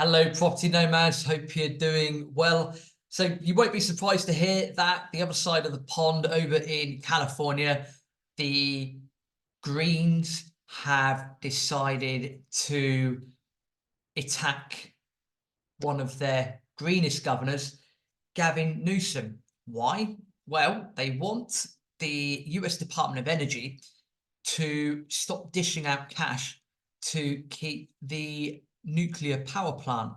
Hello, property nomads. Hope you're doing well. So you won't be surprised to hear that the other side of the pond over in California, the Greens have decided to attack one of their greenest governors, Gavin Newsom. Why? Well, they want the US Department of Energy to stop dishing out cash to keep the nuclear power plant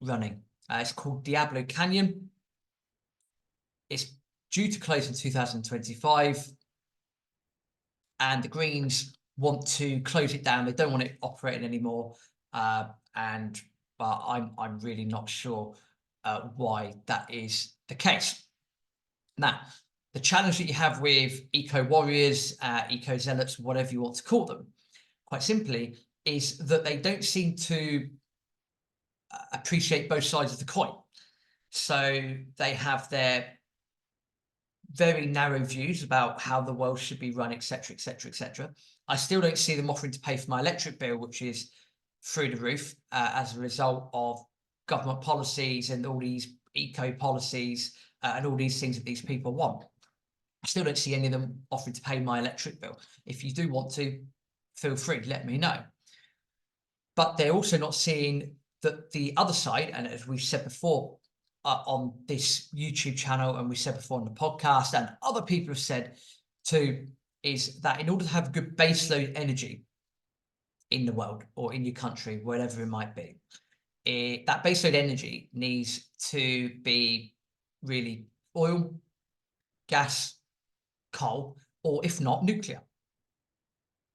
running. It's called Diablo Canyon. It's due to close in 2025, and the Greens want to close it down. They don't want it operating anymore, but I'm really not sure why that is the case. Now, the challenge that you have with eco warriors, eco zealots, whatever you want to call them, quite simply, is that they don't seem to appreciate both sides of the coin. So they have their very narrow views about how the world should be run, etc., etc., etc. I still don't see them offering to pay for my electric bill, which is through the roof as a result of government policies and all these eco policies and all these things that these people want. I still don't see any of them offering to pay my electric bill. If you do want to, feel free, let me know. But they're also not seeing that the other side, and as we've said before on this YouTube channel, and we said before on the podcast, and other people have said too, is that in order to have good baseload energy in the world or in your country, wherever it might be, that baseload energy needs to be really oil, gas, coal, or if not, nuclear.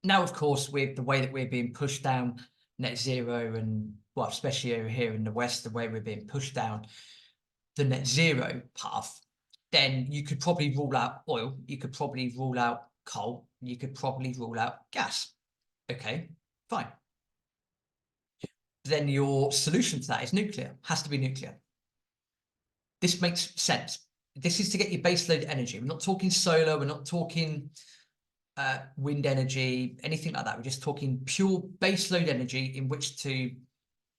Now, of course, with the way that we're being pushed down net zero, and well, especially over here in the West, the way we're being pushed down the net zero path, then you could probably rule out oil, you could probably rule out coal, you could probably rule out gas. Okay, fine. Then your solution to that is nuclear, has to be nuclear. This makes sense. This is to get your baseload energy. We're not talking solar, we're not talking wind energy, anything like that. We're just talking pure baseload energy in which to,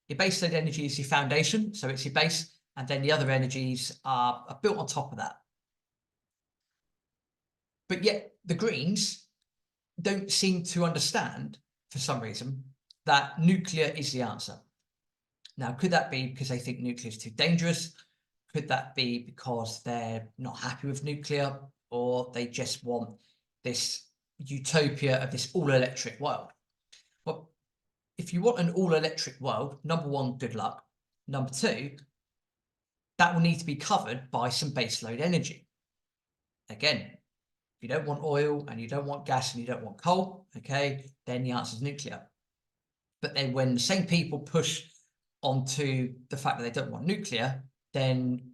your baseload energy is your foundation, so it's your base, and then the other energies are built on top of that. But yet the Greens don't seem to understand, for some reason, that nuclear is the answer. Now, could that be because they think nuclear is too dangerous? Could that be because they're not happy with nuclear, or they just want this utopia of this all-electric world? Well, if you want an all-electric world, number one, good luck. Number two, that will need to be covered by some baseload energy. Again, if you don't want oil and you don't want gas and you don't want coal, okay, then the answer is nuclear. But then when the same people push onto the fact that they don't want nuclear, then,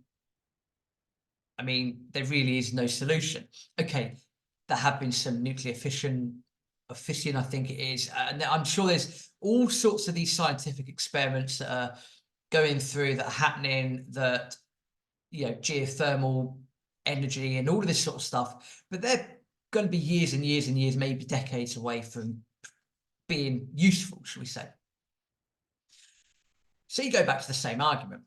I mean, there really is no solution. Okay, there have been some nuclear fission, I think it is, and I'm sure there's all sorts of these scientific experiments that are going through, that are happening, that, you know, geothermal energy and all of this sort of stuff, but they're going to be years and years and years, maybe decades away from being useful, shall we say. So you go back to the same argument.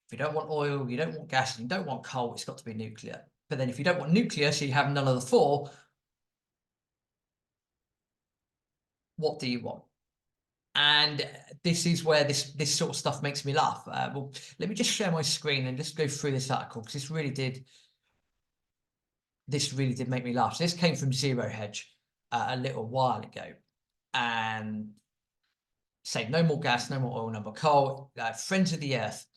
If you don't want oil, you don't want gas, and you don't want coal, it's got to be nuclear. But then if you don't want nuclear, so you have none of the four, what do you want? And this is where this sort of stuff makes me laugh. Well, let me just share my screen and just go through this article, because this really did make me laugh. So this came from Zero Hedge a little while ago, and say no more gas, no more oil, no more coal. Friends of the Earth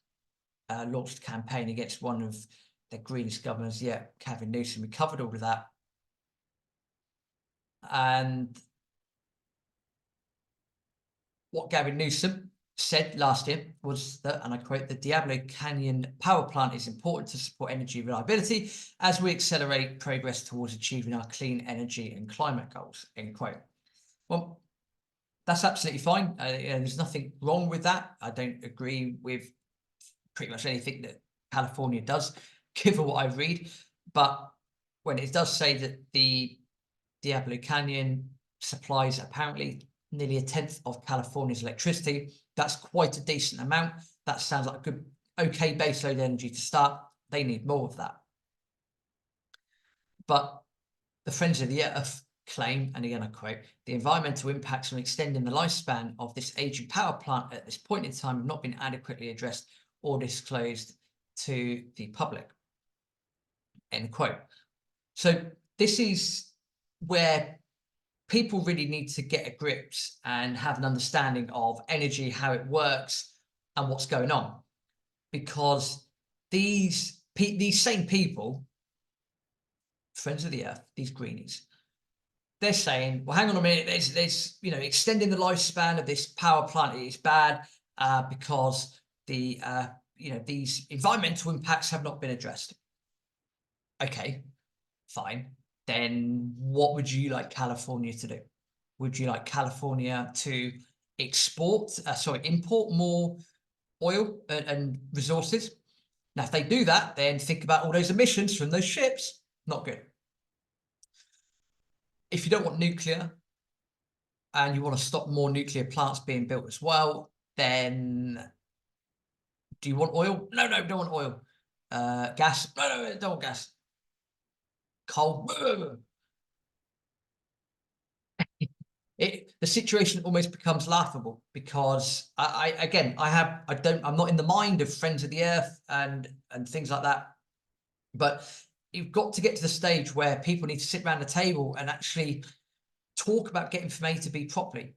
launched a campaign against one of the greenest governors yet, Gavin Newsom. We covered all of that. And what Gavin Newsom said last year was that, and I quote, "The Diablo Canyon power plant is important to support energy reliability as we accelerate progress towards achieving our clean energy and climate goals," end quote. Well, that's absolutely fine. There's nothing wrong with that. I don't agree with pretty much anything that California does, given what I read. But when it does say that the Diablo Canyon supplies apparently nearly a tenth of California's electricity. That's quite a decent amount. That sounds like a good, okay baseload energy to start. They need more of that. But the Friends of the Earth claim, and again I quote, the environmental impacts on extending the lifespan of this aging power plant at this point in time have not been adequately addressed or disclosed to the public. End quote. So this is where people really need to get a grips and have an understanding of energy, how it works, and what's going on. Because these same people, Friends of the Earth, these greenies, they're saying, well, hang on a minute, there's extending the lifespan of this power plant is bad because these environmental impacts have not been addressed. Okay, fine. Then what would you like California to do? Would you like California to import more oil and resources? Now, if they do that, then think about all those emissions from those ships. Not good. If you don't want nuclear and you want to stop more nuclear plants being built as well, then do you want oil? No, don't want oil. Gas? No, don't want gas. Coal? The situation almost becomes laughable because I'm not in the mind of Friends of the Earth and things like that, but you've got to get to the stage where people need to sit around the table and actually talk about getting from A to B properly.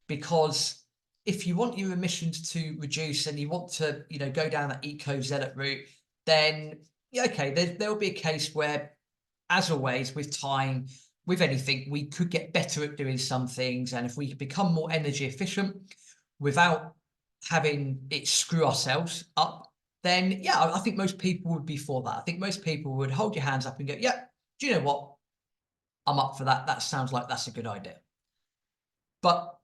Because if you want your emissions to reduce and you want to go down that eco-zealot route, then yeah, okay, there'll be a case where, as always, with time, with anything, we could get better at doing some things. And if we could become more energy efficient without having it screw ourselves up, then yeah, I think most people would be for that. I think most people would hold your hands up and go, yeah, do you know what? I'm up for that. That sounds like that's a good idea. But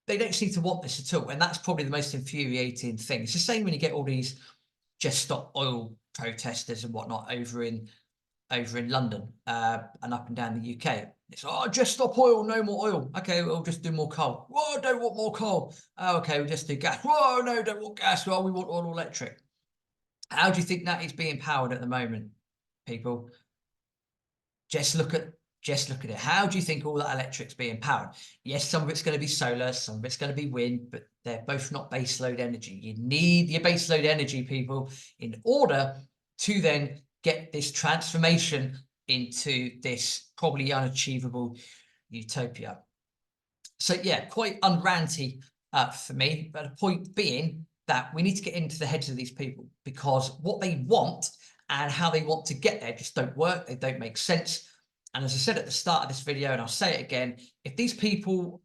they don't seem to want this at all. And that's probably the most infuriating thing. It's the same when you get all these just stop oil protesters and whatnot over in London and up and down the UK. It's just stop oil, no more oil. Okay, we'll just do more coal. Whoa, don't want more coal. Oh, okay, we'll just do gas. Whoa, no, don't want gas. Well, we want all electric. How do you think that is being powered at the moment, people? Just look at it. How do you think all that electric's being powered? Yes, some of it's going to be solar, some of it's going to be wind, but they're both not baseload energy. You need your baseload energy, people, in order to then get this transformation into this probably unachievable utopia. So yeah, quite unranty for me, but the point being that we need to get into the heads of these people, because what they want and how they want to get there just don't work. They don't make sense. And as I said at the start of this video, and I'll say it again, if these people,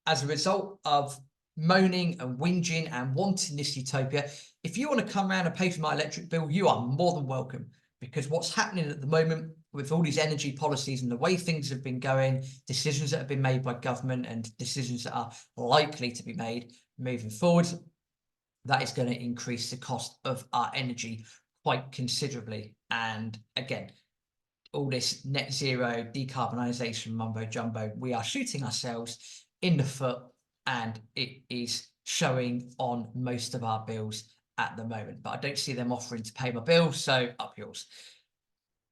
as a result of moaning and whinging and wanting this utopia, if you want to come around and pay for my electric bill, you are more than welcome. Because what's happening at the moment with all these energy policies and the way things have been going, decisions that have been made by government and decisions that are likely to be made moving forward, that is going to increase the cost of our energy quite considerably. And again, all this net zero decarbonisation mumbo jumbo, we are shooting ourselves in the foot, and it is showing on most of our bills at the moment. But I don't see them offering to pay my bill, so up yours.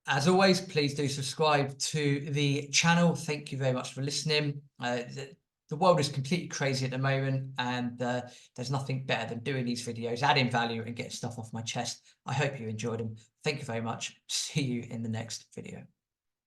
As always, please do subscribe to the channel. Thank you very much for listening. The world is completely crazy at the moment, and there's nothing better than doing these videos, adding value and getting stuff off my chest. I hope you enjoyed them. Thank you very much. See you in the next video.